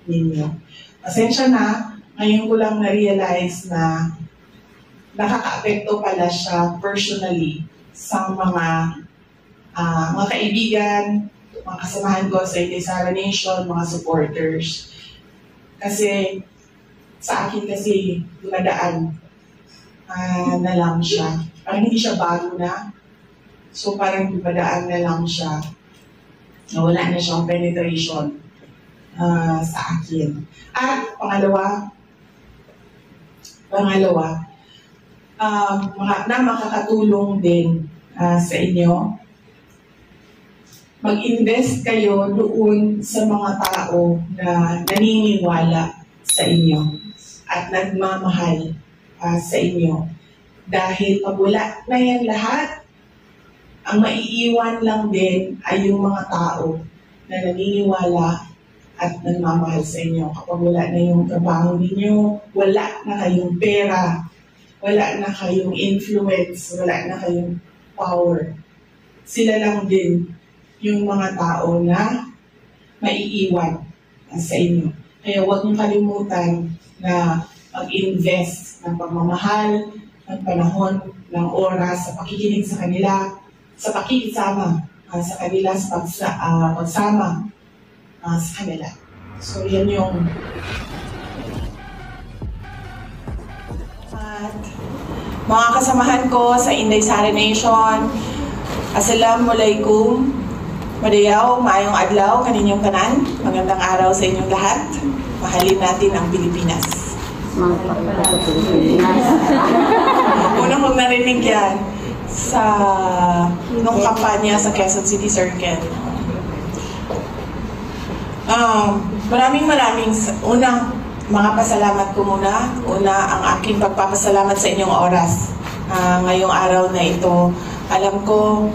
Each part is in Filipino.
ninyo. Pasensya na, ngayon ko lang na-realize na nakaka-apekto pala siya personally sa mga kaibigan, mga kasamahan ko sa Inday Sara Nation, mga supporters. Kasi sa akin kasi dumadaan na lang siya. Parang hindi siya bago na. So parang dumadaan na lang siya. Wala na siyang penetration sa akin. At pangalawa, na makakatulong din sa inyo. Mag-invest kayo doon sa mga tao na naniniwala sa inyo at nagmamahal sa inyo. Dahil pag wala na yan lahat, ang maiiwan lang din ay yung mga tao na naniniwala at nagmamahal sa inyo. Kapag wala na yung trabaho ninyo, wala na kayong pera, wala na kayong influence, wala na kayong power. Sila lang din yung mga tao na maiiwan sa inyo. Kaya huwag niyong kalimutan na mag-invest ng pagmamahal, ng panahon, ng oras, sa pakikinig sa kanila, sa pakikisama sa kanila, sa pagsama sa kanila. So yan yung mga kasamahan ko sa Inday Sara Nation. Assalamualaikum. Madayaw, maayong adlaw, kaninyong tanan. Magandang araw sa inyong lahat. Mahalin natin ang Pilipinas. Unang kong narinig yan sa nung kampanya sa Quezon City Circle. Maraming unang mga pasalamat ko muna. Una, ang aking pagpapasalamat sa inyong oras. Ngayong araw na ito, alam ko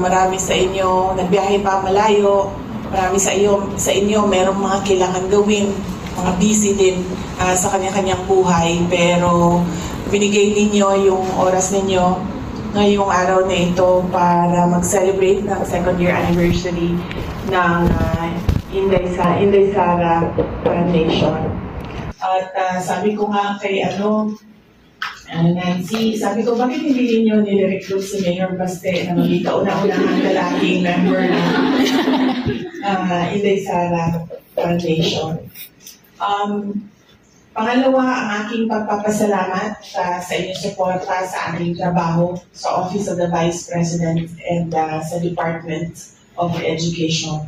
marami sa inyo nagbiyahe pa malayo, marami sa inyo merong mga kailangan gawin, mga busy din sa kanya-kanyang buhay, pero binigay ninyo yung oras ninyo ngayong araw na ito para mag-celebrate ng 2nd year anniversary ng Inday Sara Foundation. At sabi ko nga kay Nancy, sabi ko, bakit hindi ninyo nire-recruit si Mayor Baste na maging kauna-unahang lalaking member ng Inday Sara Foundation? Pangalawa, ang aking pagpapasalamat sa inyong suporta sa aking trabaho sa Office of the Vice President and sa Department of Education.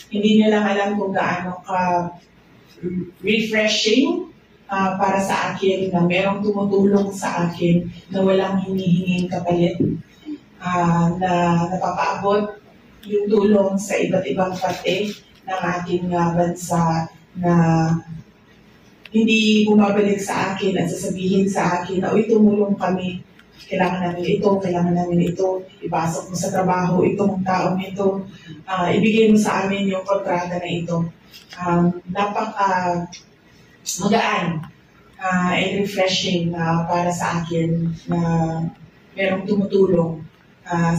Hindi nyo lang alam kung gaano refreshing para sa akin na merong tumutulong sa akin na walang hinihinging kapalit, na napapaabot yung tulong sa iba't ibang parte ng ating bansa, na hindi bumabalik sa akin at sasabihin sa akin na, uy, tumulong kami, kailangan namin ito, ipasok mo sa trabaho itong taong ito, ibigay mo sa amin yung kontrata na ito. Magaan and refreshing para sa akin na merong tumutulong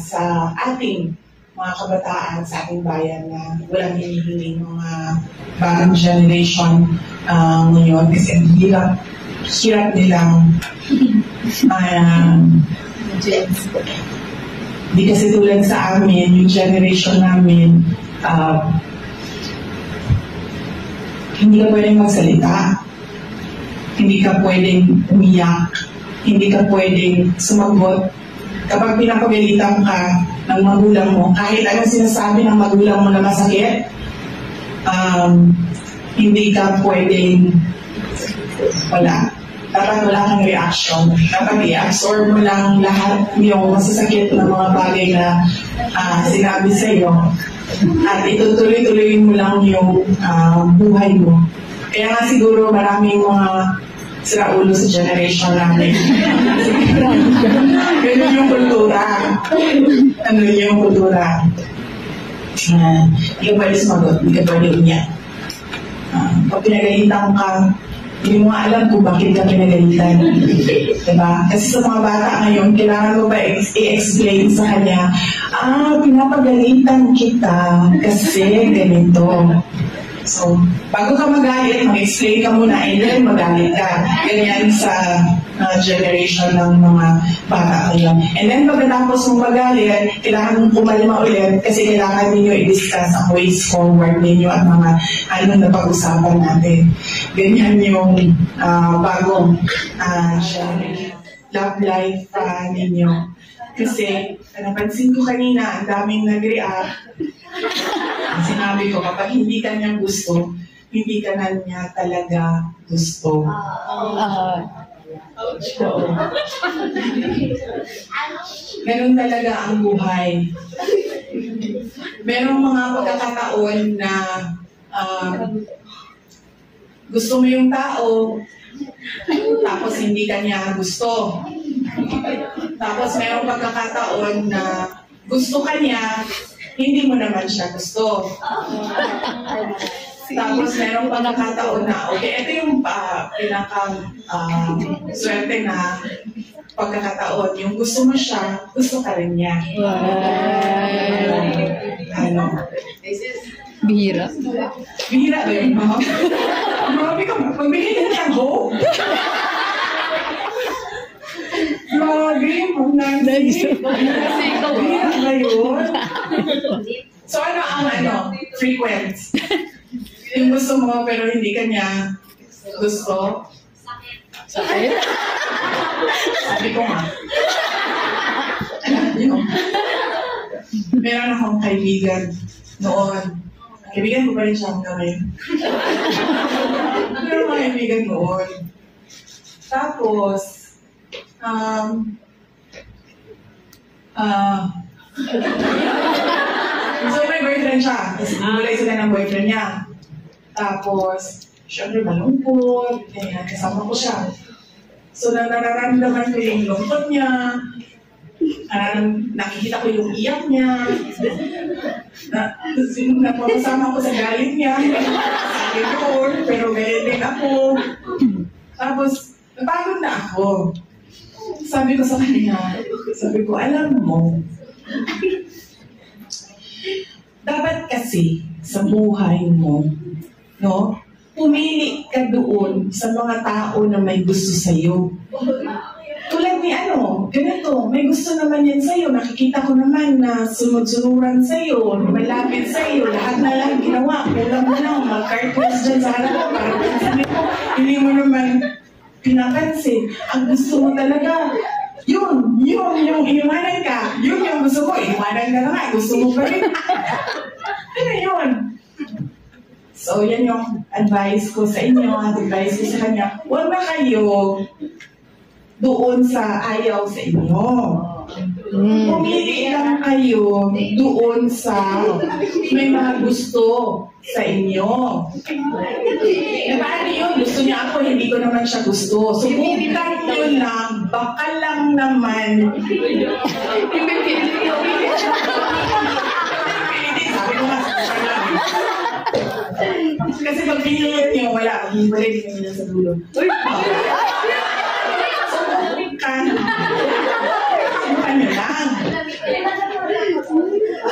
sa ating mga kabataan, sa ating bayan na walang hinihiling mga bagong generation ngayon. Kasi ang hirap nilang hindi kasi tulad sa amin, yung generation namin, hindi ka pwedeng magsalita, hindi ka pwedeng umiyak, hindi ka pwedeng sumagot. Kapag pinapagalitan ka ng magulang mo, kahit anong sinasabi ng magulang mo na masakit, hindi ka pwedeng wala. Dapat wala kang reaction. Dapat i-absorb mo lang lahat yung masasakit ng mga bagay na sinabi sa iyo. At itutuloy-tuloy mo lang yung buhay mo. Kaya nga siguro maraming mga siraulo sa generation namin. Ganun yung kultura. Ano yung kultura? Hindi ka pwede sumagot, hindi ka pwede umiyak. Pag pinagalitan ka, hindi mo alam kung bakit ka pinagalitan. Diba? Kasi sa mga bata ngayon, kailangan mo ba i-explain sa kanya, pinapagalitan kita kasi ganito. So, bago ka magalit, mag-explain ka muna, and then magalit ka. Ganyan sa generation ng mga bata ngayon. And then, pagkatapos mong magalit, kailangan mong pumalma ulit kasi kailangan ninyo i-discuss ang ways forward ninyo at mga na pag-usapan natin. Ganyan yung bagong love life ninyo. Kasi, napansin ko kanina, ang daming nag-react. Sinabi ko, kapag hindi ka niya gusto, hindi ka na niya talaga gusto. Ganun talaga ang buhay. Merong mga pagkakataon na gusto mo yung tao, tapos hindi ka niya gusto. Tapos merong pagkakataon na gusto ka niya, hindi mo naman siya gusto. Tapos merong pagkakataon na, okay, ito yung swerte na pagkakataon. Yung gusto mo siya, gusto ka rin niya. Bihira. Bihira ba yun, ma'am? Grabe ka, pagbigyan niya ako. Grabe, ma'am Nancy. Bihira ba yun? So ano ang frequent? Yung gusto mo pero hindi ka niya gusto. Sakit? Sabi ko nga. Alam niyo, meron akong kaibigan noon. Kaibigan ko pa rin siya hanggang ngayon. Meron akong kaibigan noon. Tapos, so may boyfriend siya. Kasi nagulay sila ng boyfriend niya. Tapos, syempre malungkot, kaya kasama ko siya. So, nararamdaman ko yung lungkot niya, nakikita ko yung iyak niya, napapasama ko sa galit niya, sabi ko, pero galit din ako. Tapos, napagod na ako. Sabi ko sa kanya, sabi ko, alam mo, dapat kasi sa buhay mo, no? Pumili ka doon sa mga tao na may gusto sa'yo. Tulad ni ganito, may gusto naman yan sa'yo. Nakikita ko naman na sunod-sunuran sa'yo, malapit sa'yo, lahat na lang ginawa. Kulang mo lang, mag-cartoons dyan sa harap ko. Para sabi ko, hindi mo naman pinapansin. Ang gusto mo talaga, yung iwanan ka. Yun yung gusto mo, iwanan ka na nga, gusto mo pa rin. Ano yun? So, yan yung advice ko sa inyo, advice ko sa kanya. Huwag na kayo doon sa ayaw sa inyo. Pumili lang kayo doon sa may mga gusto sa inyo. Paano yun? Gusto niya ako, hindi ko naman siya gusto. So, bukitang nyo lang, baka lang naman. Sabi ko nga, kasi pag pinilot niyo, wala. Pag-hiwalay, hindi nyo na sa dulo. So, bukan nyo lang.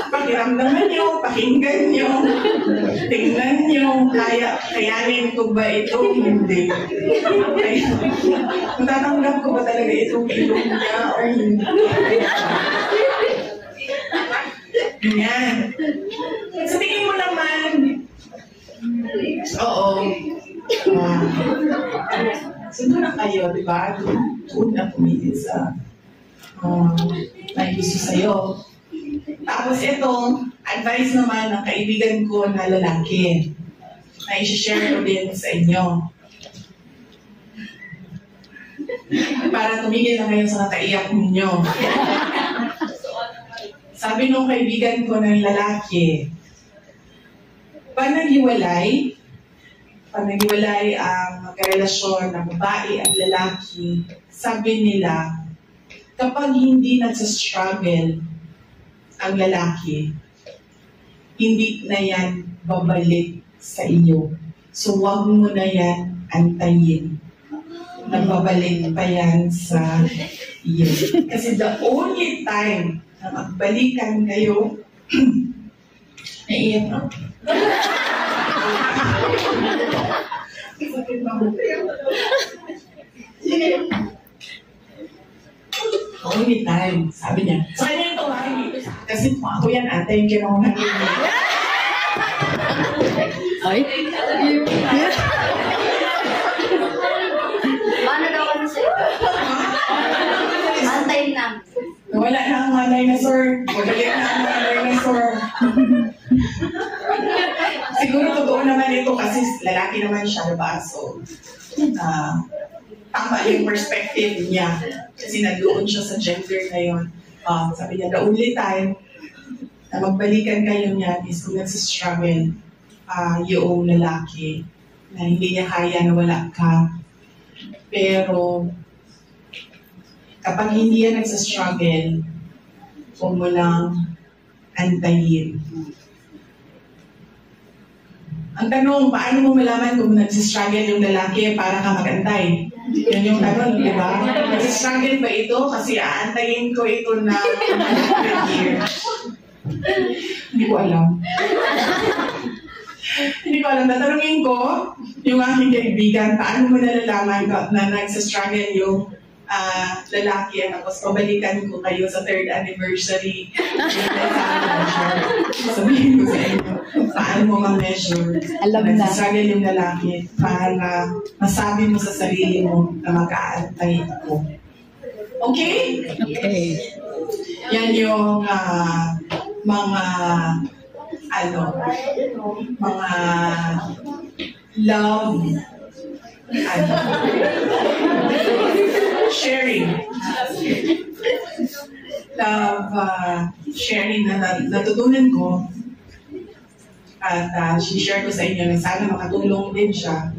Pakiramdaman nyo, pakinggan nyo, tingnan nyo, kayanin ko ba ito? Hindi. Matatanggap ko ba talaga itong ilong niya o hindi? Ganyan. Sa tingin mo naman, oo. Sundo na kayo, di ba? Doon na pumili sa may gusto sa'yo. Tapos itong advice naman ng kaibigan ko na lalaki na i-share ko din sa inyo. Para tumigil na kayo sa nakaiyak ninyo. Sabi nung kaibigan ko ng lalaki, pag naghiwalay ang magkarelasyon ng babae at lalaki, sabi nila, kapag hindi nagsastruggle ang lalaki, hindi na yan babalik sa iyo. So, wag mo na yan antayin. Nagbabalik pa yan sa iyo. Kasi the only time na magbalikan kayo, naiyak na. Only time, sabi niya. Sa kanya ito, kasi kung ako yan, ate, yung kinuha niya. Ay? Paano daw ano sa'yo? Antayin lang. Wala na ang mga dinosaur. Magaling na ang mga dinosaur. Siguro totoo naman ito kasi lalaki naman siya, diba? So, tama yung perspective niya. Kasi nandoon siya sa gender na yun. Sabi niya, the only time na magbalikan kayo niya is kung nagsistruggle yung lalaki na hindi niya kaya na wala ka. Pero kapag hindi yan nagsistruggle, huwag mo lang antayin. Ang tanong, paano mo malaman kung nagsistruggle yung lalaki para ka magantay? Yan yung tanong, di ba? Nagsistruggle ba ito? Kasi aantayin ko ito na 100 years. Hindi ko alam. Hindi ko alam. Tatanungin ko yung aking kaibigan, paano mo nalalaman na nagsistruggle yung lalaki at tapos pabalikan ko kayo sa 3rd anniversary. Sabihin ko sa inyo, paano mo ma-measure Alam na. nagsistruggle yung lalaki para masabi mo sa sarili mo na mag-aantay ako. Okay? Okay. Yan yung mga love sharing. Love sharing na natutunan ko at share ko sa inyo na sana makatulong din siya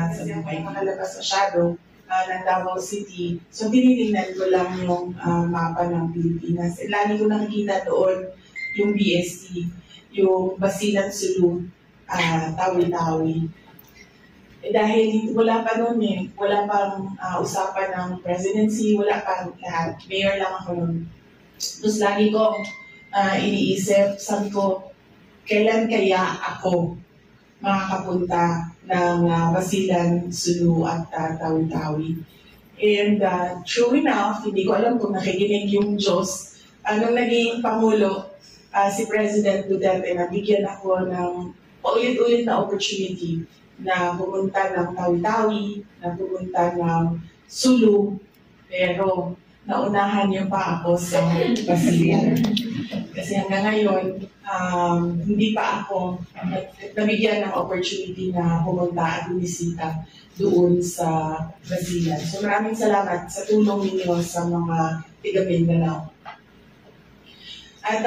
sa buhay. Makalabas masyado ng Davao City. So, tinitingnan ko lang yung mapa ng Pilipinas. Lagi ko nakikita doon yung BST, yung Basilan Sulu, Tawi-Tawi. Dahil wala pa noon wala pang usapan ng presidency, wala pang lahat. Mayor lang ako noon. Tapos lagi ko iniisip, sabi ko, kailan kaya ako makakapunta ng Basilan, Sulu at Tawi-Tawi. And true enough, hindi ko alam kung nakikinig yung Diyos. Nung naging Pangulo, si President Duterte, nabigyan ako ng paulit-ulit na opportunity na pumunta ng Tawi-Tawi, na pumunta ng Sulu, pero naunahan niyo pa ako sa Basilan. Kasi hanggang ngayon, hindi pa ako nabigyan ng opportunity na pumunta at bumisita doon sa Basilan. So maraming salamat sa tulong ninyo sa mga tiga-Mindanao. At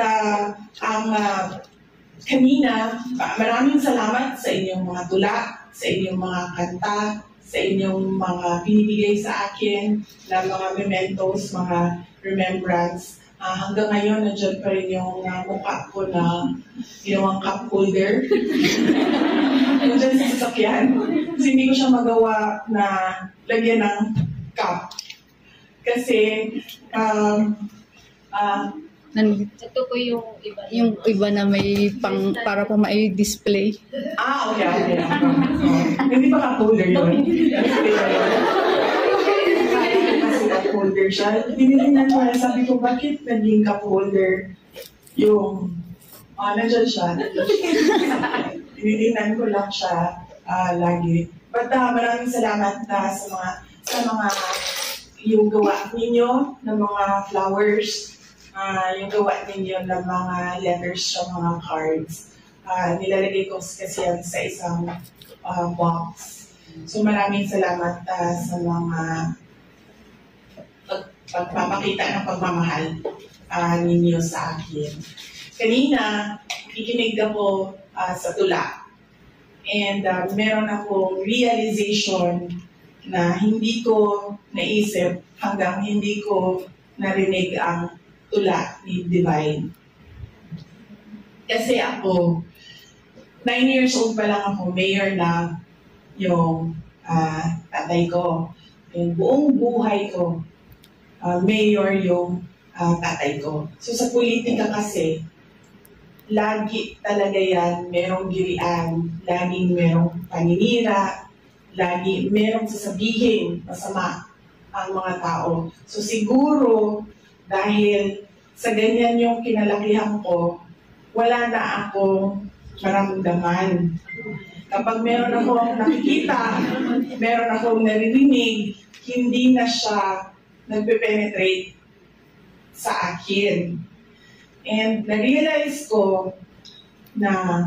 kanina, maraming salamat sa inyong mga tula, sa inyong mga kanta, sa inyong mga binibigay sa akin na mga mementos, mga remembrance. Hanggang ngayon, nandiyan pa rin yung mukha ko na ginawang cup holder. Nandiyan sa sasakyan. Kasi hindi ko siya magawa na lagyan ng cup. Kasi, Ito po yung iba. Yung iba na may para pa mai-display. Okay. Hindi ba cup holder yun? Kasi cup holder siya. Tinignan ko, sabi ko, bakit naging cup holder yung nandiyan siya. Tinignan ko lang siya lagi. But maraming salamat sa mga yung gawa ninyo ng mga flowers, yung gawa ninyo ng mga letters sa mga cards. Nilalagay ko kasi yan sa isang box. So maraming salamat sa mga pagpapakita ng pagmamahal ninyo sa akin. Kanina, ikinig ako sa tula. And meron akong realization na hindi ko naisip hanggang hindi ko narinig ang tula ni Divine. Kasi ako, 9 years old pa lang ako, mayor na yung tatay ko. Yung buong buhay ko, mayor yung tatay ko. So sa politika kasi, lagi talaga yan, merong girian, laging merong paninira, lagi merong sasabihin masama ang mga tao. So siguro, dahil sa ganyan yung kinalakihan ko, wala na akong maramdaman. Kapag meron akong nakikita, meron akong naririnig, hindi na siya nagpe-penetrate sa akin. And na-realize ko na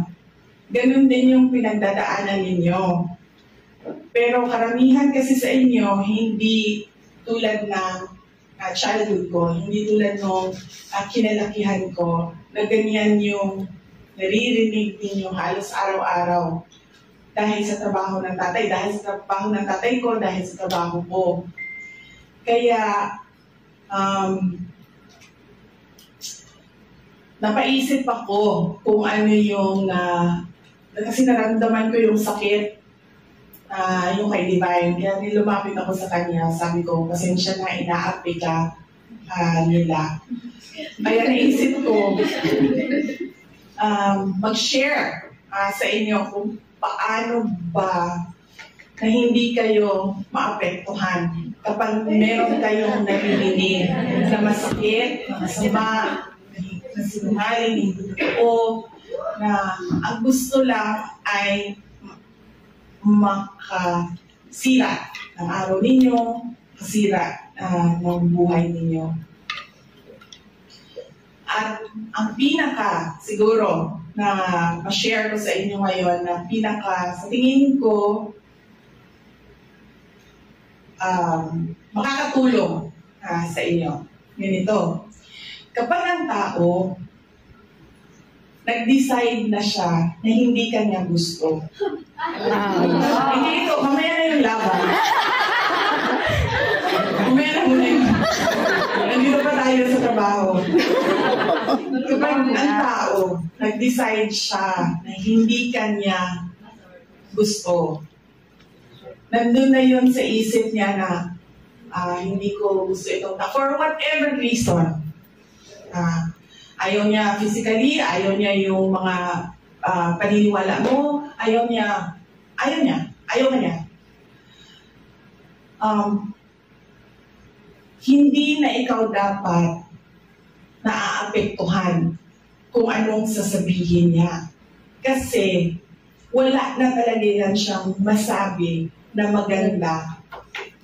ganun din yung pinagdadaanan ninyo. Pero karamihan kasi sa inyo, hindi tulad ng childhood ko, hindi tulad ng kinalakihan ko, na ganyan yung naririnig ninyo halos araw-araw. Dahil sa trabaho ng tatay, dahil sa trabaho ng tatay ko, dahil sa trabaho ko. Kaya, napaisip ako kung ano yung, kasi naramdaman ko yung sakit, yung kay Divine. Kaya nilumapit ako sa kanya, sabi ko, pasensya na, inaapi ka nila. Kaya naisip ko, mag-share sa inyo kung paano ba na hindi kayo maapektuhan kapag meron kayong naririnig na masakit, masama, na sinungaling, hindi totoo, na ang gusto lang ay makasira ng araw ninyo, kasira ng buhay ninyo. At ang pinaka, siguro, na ma-share ko sa inyo ngayon, na pinaka, sa tingin ko, makakatulong sa inyo. Ganito. Kapag ang tao, nag-decide na siya na hindi kanya gusto. Hindi ito, mamaya na yung laban. Mamaya na muna yun. Nandito pa tayo sa trabaho. Kapag ang tao, nag-decide siya na hindi kanya gusto, nandun na yun sa isip niya na hindi ko gusto itong for whatever reason. Ayaw niya physically, ayaw niya yung mga paniniwala mo, ayaw niya. Hindi na ikaw dapat naaapektuhan kung anong sasabihin niya. Kasi wala na talaga yan siyang masabi na maganda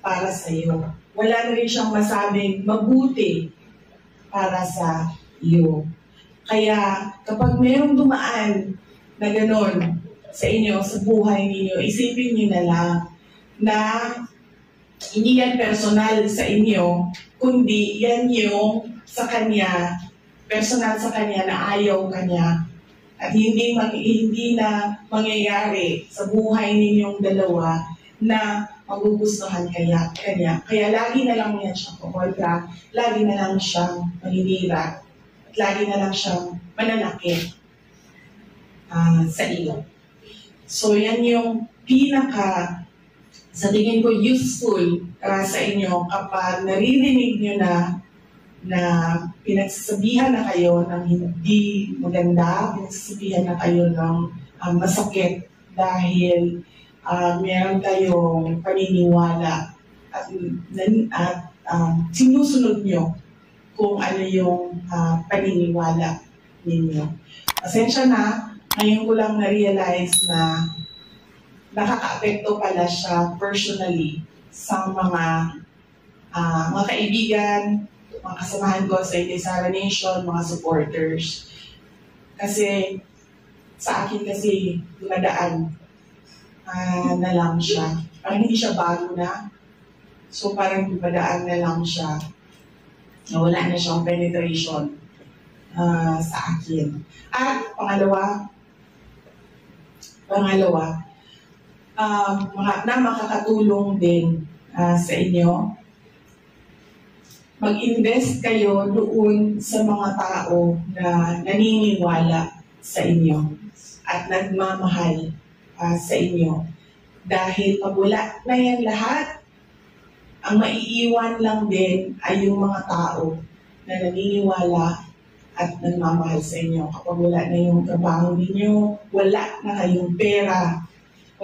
para sa iyo. Wala na rin siyang masabing mabuti para sa iyo. Kaya kapag mayroong dumaan na gano'n sa inyo, sa buhay ninyo, isipin niyo na lang na hindi yan personal sa inyo, kundi yan yung sa kanya, personal sa kanya na ayaw kanya. At hindi na mangyayari sa buhay ninyong dalawa na magugustuhan kanya. Kaya lagi na lang yan siyang kumontra, lagi na lang siyang maninira, at lagi na lang siyang mananakit sa iyo. So yan yung pinaka, sa tingin ko, useful sa inyo kapag naririnig nyo na pinagsasabihan na kayo ng hindi maganda, pinagsasabihan na kayo ng masakit dahil meron kayong paniniwala at sinusunod nyo kung ano yung paniniwala ninyo. Pasensya na, ngayon ko lang na-realize na nakaka-apekto pala siya personally sa mga kaibigan, mga kasamahan ko sa Sara Nation, mga supporters. Kasi sa akin kasi dumadaan na lang siya. Parang hindi siya bago na. So parang dumadaan na lang siya. Wala na siyang penetration sa akin. At pangalawa, na makakatulong din sa inyo, mag-invest kayo doon sa mga tao na naniniwala sa inyo at nagmamahal sa inyo. Dahil pag wala na yan lahat, ang maiiwan lang din ay yung mga tao na naniniwala at nagmamahal sa inyo. Kapag wala na yung trabaho ninyo, wala na kayong pera,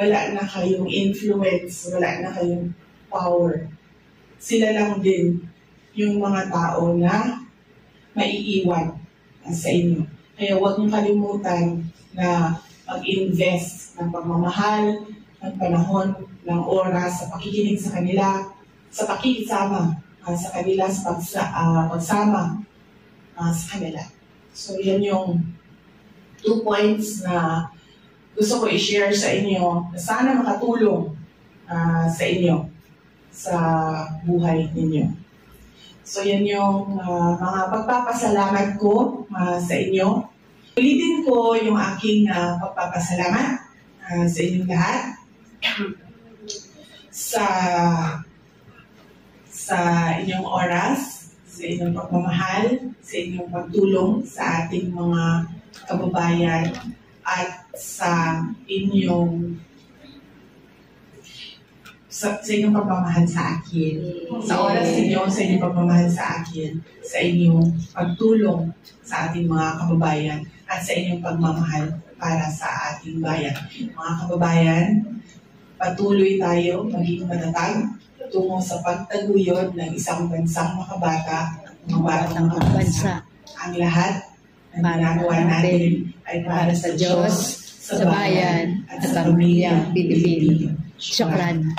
wala na kayong influence, wala na kayong power. Sila lang din yung mga tao na maiiwan sa inyo. Kaya huwag niyong kalimutan na mag-invest ng pagmamahal, ng panahon, ng oras, sa pakikinig sa kanila, sa pakikisama sa kanila, sa pagsama sa kanila. So yan yung 2 points na gusto ko i-share sa inyo na sana makatulong sa inyo sa buhay ninyo. So yan yung mga pagpapasalamat ko sa inyo. Ulitin ko yung aking pagpapasalamat sa inyong lahat sa inyong oras, sa inyong pagmamahal, sa inyong pagtulong sa ating mga kababayan at sa inyong pagmamahal sa akin. Sa oras ninyo, sa inyong pagmamahal sa akin, sa inyong pagtulong sa ating mga kababayan at sa inyong pagmamahal para sa ating bayan. Mga kababayan, patuloy tayo maging matatag tungo sa pagtaguyod ng isang bansang makabata, mga batang bansa. Ang lahat ng ginagawa natin ay para sa Diyos, sa bayan, at sa pamilyang Pilipino. Syukran.